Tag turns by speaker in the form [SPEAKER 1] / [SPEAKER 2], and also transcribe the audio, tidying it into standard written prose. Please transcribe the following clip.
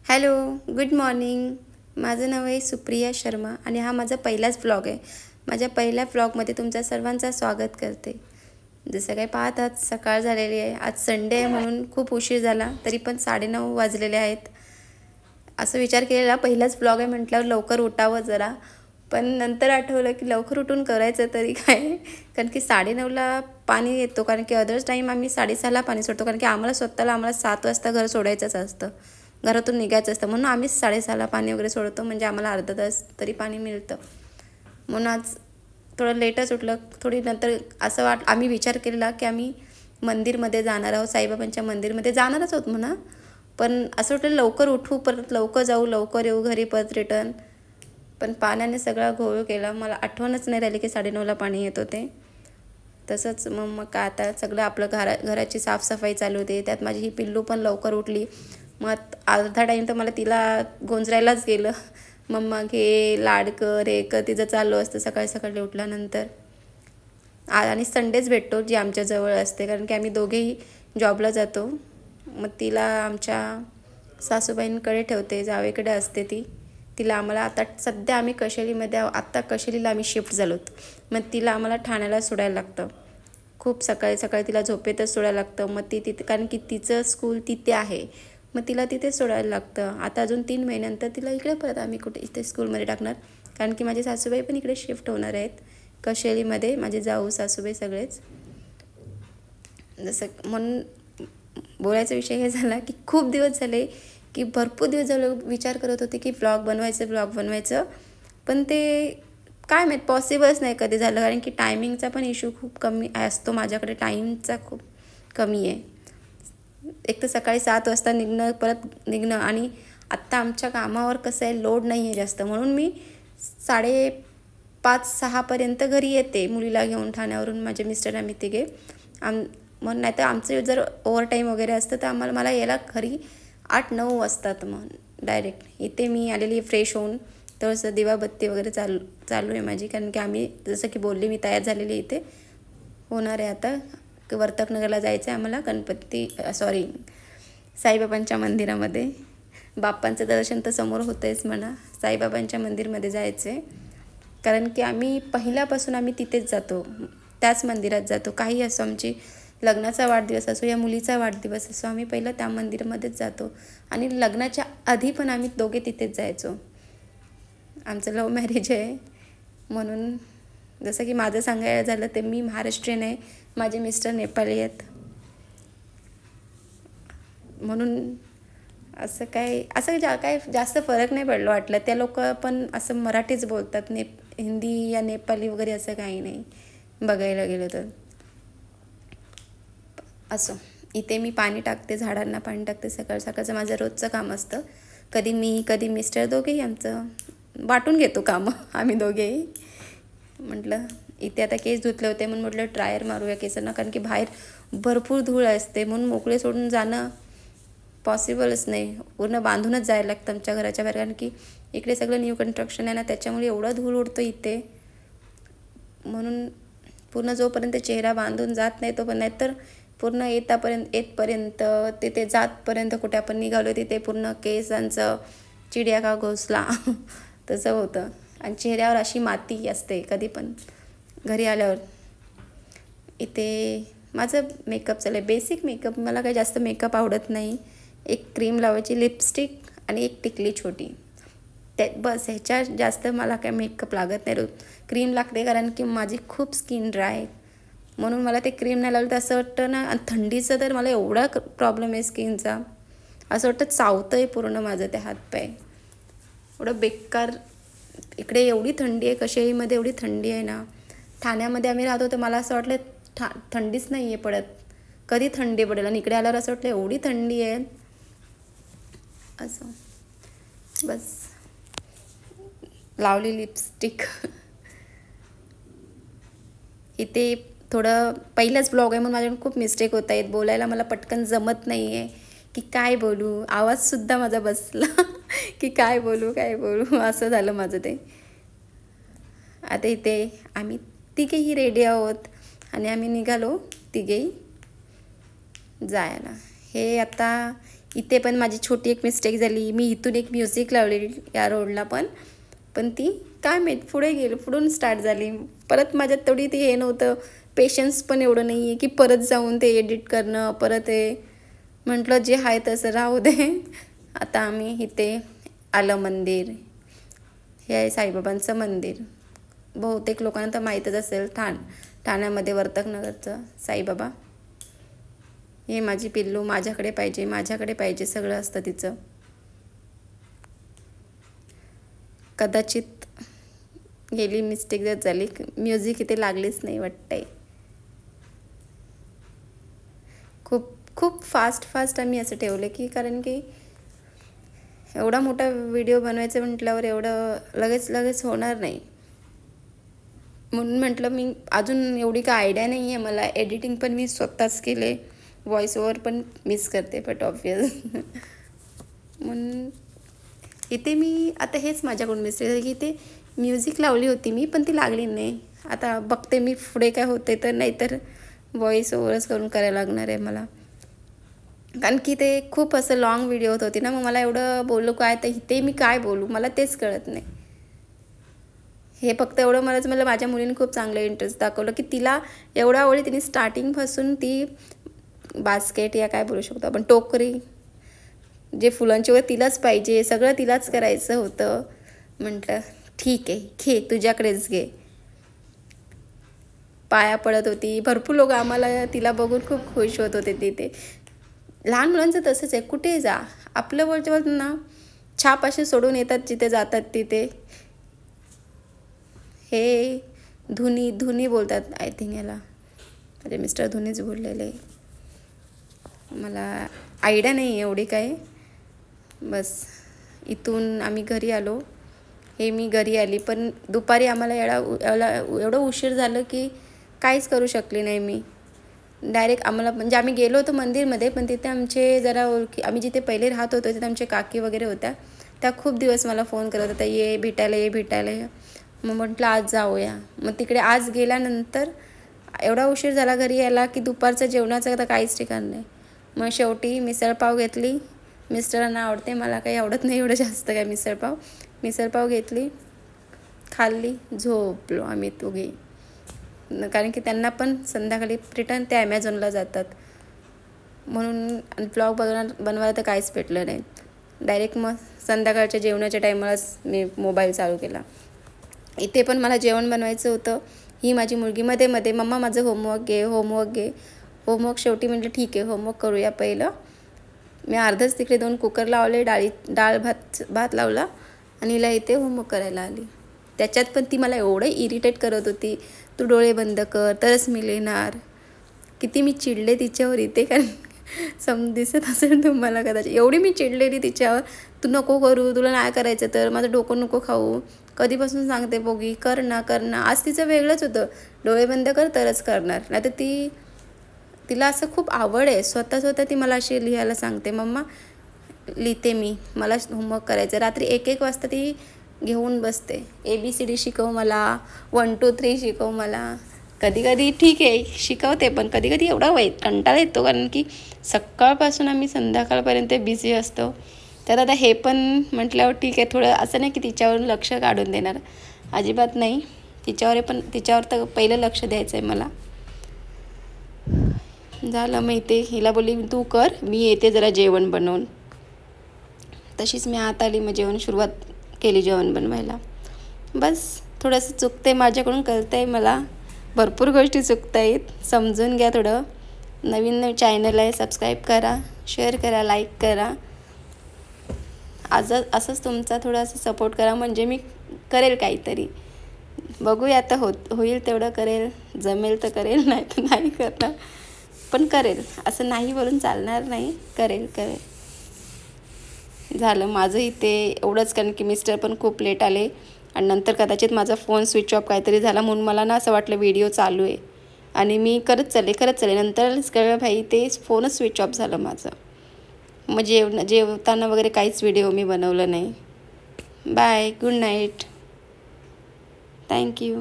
[SPEAKER 1] Hello, good morning. माझं नाव आहे सुप्रिया शर्मा आणि हा माझा पहिलाच व्लॉग आहे. माझ्या पहिल्या व्लॉगमध्ये तुमच्या सर्वांचं स्वागत करते. जसं काही पाहत आज सकाळ झालेली आहे. आज संडे आहे म्हणून खूप उशीर झाला, तरी पण 9:30 वाजलेले आहेत. असं विचार केलेला पहिलाच व्लॉग आहे म्हटल्यावर लवकर उठावं जरा, पण नंतर आठवलं की लवकर उठून करायचं तरी काय, कारण की 9:30ला पाणी येतो. कारण की अदर्स टाईम आम्ही 6:30ला पाणी सोडतो, कारण की आम्हाला 7 वाजता घर सोडायचंच असतं, घरातून निघायचं असतं. म्हणून आम्ही 6:30ला पाणी वगैरे सोडतो, म्हणजे आम्हाला अर्धा तास तरी पाणी मिळतं. म्हणून आज थोडं लेटच उठलं. थोडी नंतर असं आम्ही विचार केलेला की आम्ही मंदिरमध्ये जाणार आहोत, साईबाबांच्या मंदिरमध्ये जाणारच आहोत म्हणा. पण असं वाटलं लवकर उठू, परत लवकर जाऊ, लवकर येऊ घरी परत रिटर्न. पण पाण्याने सगळा घोळ केला. मला आठवणच नाही राहिली की 9:30ला पाणी येत होते. तसंच मग काय आता सगळं आपलं घराची साफसफाई चालू होती. त्यात माझी ही पिल्लू पण लवकर उठली. मग अर्धा टाईम तर मला तिला गोंजरायलाच गेलं. मम्मा घे, लाड कर, हे कर, तिचं चालू असतं सकाळी सकाळी उठल्यानंतर. आणि संडेच भेटतो जी आमच्या जवळ असते, कारण की आम्ही दोघेही जॉबला जातो. मग तिला आमच्या सासूबाईंकडे ठेवते, जावेकडे असते ती. तिला आम्हाला आता सध्या आम्ही कशेलीमध्ये आत्ता कशेलीला आम्ही शिफ्ट झालोत. मग तिला आम्हाला ठाण्याला सोडायला लागतं. खूप सकाळी सकाळी तिला झोपेतच सोडायला लागतं. मग ती तिथे, कारण की तिचं स्कूल तिथे आहे, मग तिला तिथे सोडायला लागतं. आता अजून 3 महिन्यानंतर तिला इकडे परत आम्ही कुठे इथे स्कूलमध्ये टाकणार, कारण की माझी सासूबाई पण इकडे शिफ्ट होणार आहेत कशेलीमध्ये. माझे जाऊ सासूबाई सगळेच. जसं म्हणून बोलायचा विषय हे झाला की खूप दिवस झाले, की भरपूर दिवस झाले विचार करत होते की व्लॉग बनवायचं, पण ते काय माहीत पॉसिबलच नाही कधी झालं, कारण की टायमिंगचा पण इश्यू खूप कमी असतो माझ्याकडे. टाईमचा खूप कमी आहे. एक तर सकाळी 7 वाजता निघणं, परत निघणं, आणि आत्ता आमच्या कामावर कसं आहे, लोड नाही आहे जास्त, म्हणून मी 5:30-6पर्यंत घरी येते मुलीला घेऊन ठाण्यावरून. माझे मिस्टर आम्ही तिघे म्हणून. नाही तर आमचं जर ओव्हरटाईम वगैरे असतं तर मला यायला घरी 8-9 वाजतात. मग डायरेक्ट इथे मी आलेली फ्रेश होऊन, थोडंसं दिवाबत्ती वगैरे चालू आहे माझी, कारण की आम्ही जसं की बोलली मी तयार झालेली इथे होणार आहे. आता वर्तकनगरला जायचं आहे आम्हाला, साईबाबांच्या मंदिरामध्ये. बाप्पांचं दर्शन तर समोर होतं आहेच म्हणा, साईबाबांच्या मंदिरमध्ये जायचं आहे. कारण की आम्ही पहिल्यापासून आम्ही तिथेच जातो, त्याच मंदिरात जातो. काही असो, आमची लग्नाचा वाढदिवस असो या मुलीचा वाढदिवस असो, आम्ही पहिलं त्या मंदिरामध्येच जातो. आणि लग्नाच्या आधी पण आम्ही दोघे तिथेच जायचो. आमचं लव्ह मॅरेज आहे, म्हणून जसं की माझं सांगायला झालं ते मी महाराष्ट्रीयन आहे, माझे मिस्टर नेपाळी आहेत. म्हणून असं काय जास्त फरक नाही पडलं वाटलं. त्या लोक पण असं मराठीच बोलतात, हिंदी या नेपाळी वगैरे असं काही नाही बघायला गेलं तर. असं इथे मी पाणी टाकते, झाडांना पाणी टाकते. सकाळचं माझं रोजचं काम असतं. कधी मी कधी मिस्टर, दोघेही आमचं वाटून घेतो कामं आम्ही दोघेही. म्हटलं इथे आता केस धुतले होते म्हणून म्हटलं ड्रायर मारूया केसांना, कारण की बाहेर भरपूर धूळ असते, म्हणून मोकळे सोडून जाणं पॉसिबलच नाही. पूर्ण बांधूनच जायला लागतं आमच्या घराच्या बाहेर, कारण की इकडे सगळं न्यू कन्स्ट्रक्शन आहे ना, त्याच्यामुळे एवढा धूळ उडतो इथे. म्हणून पूर्ण जोपर्यंत चेहरा बांधून जात नाही तो पण, नाही तर पूर्ण येतपर्यंत तिथे जातपर्यंत कुठे आपण निघालो तिथे पूर्ण केसांचं चिडिया का घोसला तसं होतं. आणि चेहऱ्यावर अशी माती असते कधी पण घरी आल्यावर. इथे माझं मेकअप चालू आहे, बेसिक मेकअप. मला काही जास्त मेकअप आवडत नाही. एक क्रीम लावायची, लिपस्टिक आणि एक टिकली छोटी, बस. ह्याच्या जास्त मला काय मेकअप लागत नाही. रोज क्रीम लागते, कारण की माझी खूप स्किन ड्राय आहे, म्हणून मला ते क्रीम नाही लावलं तर असं वाटतं ना. आणि थंडीचं तर मला एवढा प्रॉब्लेम आहे स्किनचा, असं वाटतं चावतं आहे पूर्ण माझं ते हातपाय, एवढं बेकार. इकडे एवढी थंडी आहे, कशेरीमध्ये एवढी थंडी आहे ना. ठाण्यामध्ये आम्ही राहतो तर मला असं वाटलं थंडीच नाही आहे पडत, कधी थंडी पडेल. आणि इकडे आल्यावर असं वाटलं एवढी थंडी आहे. असं बस लावली लिपस्टिक. इथे थोडं पहिलंच ब्लॉग आहे म्हणून माझ्याकडून खूप मिस्टेक होत आहेत. बोलायला मला पटकन जमत नाही आहे की काय बोलू, आवाजसुद्धा माझा बसला की काय बोलू असं झालं माझं ते. आता इथे आम्ही तिघेही रेडी आहोत आणि आम्ही निघालो तिघेही जायला. हे आता इथे पण माझी छोटी एक मिस्टेक झाली. मी इथून एक म्युझिक लावलेली या रोडला पण ती काय माहीत पुढे गेली, पुढून स्टार्ट झाली. परत माझ्यात तेवढी ते हे नव्हतं, पेशन्स पण एवढं नाही आहे की परत जाऊन ते एडिट करणं. परत हे म्हटलं जे आहे तसं राहू दे. आता आम्ही इथे आलं मंदिर, हे आहे साईबाबांचं मंदिर. बहुतेक लोकांना तर माहीतच असेल, ठाण्यामध्ये वर्तकनगरचं साईबाबा. हे माझी पिल्लू माझ्याकडे पाहिजे सगळं असतं तिचं. कदाचित गेली मिस्टेक जर झाली, म्युझिक इथे लागलीच नाही वाटतंय. खूप फास्ट आम्ही असं ठेवलं की, कारण की एवढा मोठा व्हिडिओ बनवायचं म्हटल्यावर एवढं लगेच होणार नाही. म्हणून म्हटलं मी अजून एवढी काय आयडिया नाही आहे मला. एडिटिंग पण मी स्वतःच केले, व्हॉइस ओव्हर पण मिस करते, बट ऑब्वियस. म्हणून इथे मी आता हेच माझ्याकडून मिस्टेक झाली की इथे म्युझिक लावली होती मी, पण ती लागली नाही. आता बघते मी पुढे काय होते तर, नाहीतर व्हॉइस ओव्हरच करून करायला लागणार आहे मला. कारण की ते खूप असं लॉंग व्हिडिओ होती ना, मग मला एवढं बोलू काय, तर इथे मी काय बोलू मला तेच कळत नाही. हे फक्त एवढं मला माझ्या मुलीने खूप चांगलं इंटरेस्ट दाखवलं की तिला एवढ्या वेळी तिने स्टार्टिंगपासून ती बास्केट या काय बोलू शकतो आपण, टोकरी, जे फुलांची वगैरे तिलाच पाहिजे, सगळं तिलाच करायचं होतं. म्हटलं ठीक आहे, घे तुझ्याकडेच घे. पाया पडत होती. भरपूर लोक आम्हाला तिला बघून खूप खुश होत होते तिथे. लहान मुलांचं तसंच आहे, कुठे जा आपलं वरच्यावर ना छाप असे सोडून येतात जिथे जातात तिथे. हे धुनी बोलतात आय थिंक याला, माझे मिस्टर धुनीच बोललेले. मला आयडिया नाही आहे एवढी काय. बस इथून आम्ही घरी आलो. हे मी घरी आली, पण दुपारी आम्हाला एवढं उशीर झालं की काहीच करू शकली नाही मी. डायरेक्ट आम्हाला म्हणजे आम्ही गेलो होतो मंदिरमध्ये, पण तिथे आमचे जरा आम्ही जिथे पहिले राहत होतो तिथे आमचे काकी वगैरे होत्या. त्या खूप दिवस मला फोन करत होत्या, ये भेटायला. मग म्हटलं आज जाऊया. मग तिकडे आज गेल्यानंतर एवढा उशीर झाला घरी यायला की दुपारचं जेवणाचं आता काहीच ठिकाण नाही. मग शेवटी मिसळपाव घेतली. मिस्टरांना आवडते, मला काही आवडत नाही एवढं जास्त काय मिसळपाव घेतली, खाल्ली, झोपलो आम्ही दोघी. कारण की त्यांना पण संध्याकाळी रिटर्न ते ॲमेझॉनला जातात, म्हणून ब्लॉग बनवायला तर काहीच भेटलं नाही. डायरेक्ट मग संध्याकाळच्या जेवणाच्या टायमालाच मी मोबाईल चालू केला. इथे पण मला जेवण बनवायचं होतं. ही माझी मुलगी मध्ये मम्मा माझं होमवर्क घे. होमवर्क शेवटी म्हटलं ठीक आहे, होमवर्क करूया पहिलं. मी अर्धच तिकडे 2 कुकर लावले, डाळ भात लावला आणि हिला इथे होमवर्क करायला आली. त्याच्यात पण ती मला एवढं इरिटेट करत होती, तू डोळे बंद कर तरच मी लिहिणार. किती मी चिडले तिच्यावर इथे, कारण दिसत असेल तुम्हाला कदाचित. एवढी मी चिडलेली तिच्यावर, तू नको करू, तुला नाही करायचं तर माझं डोकं नको खाऊ. कधीपासून सांगते बोगी कर ना. आज तिचं वेगळंच होतं, डोळे बंद कर तरच करणार. नाही तर तिला असं खूप आवड आहे, स्वतः ती मला अशी लिहायला सांगते, मम्मा लिहिते मी, मला होमवर्क करायचं. रात्री 1 वाजता ती घेऊन बसते, ABCD शिकव मला, 1 2 3 शिकव मला. कधी ठीक आहे शिकवते, पण कधी एवढा कंटाळा येतो, कारण की सकाळपासून आम्ही संध्याकाळपर्यंत बिझी असतो. तर आता हे पण म्हटल्यावर ठीक आहे, थोडं असं नाही की तिच्यावरून लक्ष काढून देणार, अजिबात नाही. तिच्यावर तर पहिलं लक्ष द्यायचं आहे मला. झालं मग इथे हिला बोलली तू कर, मी येते जरा जेवण बनवून. तशीच मी आत आली, मग सुरुवात केली जेवण बनवायला. बस थोडंसं चुकते माझ्याकडून, कळतं आहे मला, भरपूर गोष्टी चुकत आहेत, समजून घ्या थोडं. नवीन चॅनल आहे, सबस्क्राईब करा, शेअर करा, लाईक करा. असंच तुमचा थोडासा सपोर्ट करा, म्हणजे मी करेल काहीतरी. बघूया आता होईल तेवढं करेल, जमेल तर करेल, नाही तर नाही करणार, पण करेल. असं नाही बोलून चालणार नाही, करेल. झालं माझं इथे एवढंच, कारण की मिस्टर पण खूप लेट आले आणि नंतर कदाचित माझा फोन स्विच ऑफ काहीतरी झाला, म्हणून मला ना असं वाटलं व्हिडिओ चालू आहे आणि मी करत चालले. नंतरच कळलं भाई ते फोनच स्विच ऑफ झालं माझं. मग जेवताना वगैरे काहीच व्हिडिओ मी बनवलं नाही. Bye, good night, thank you.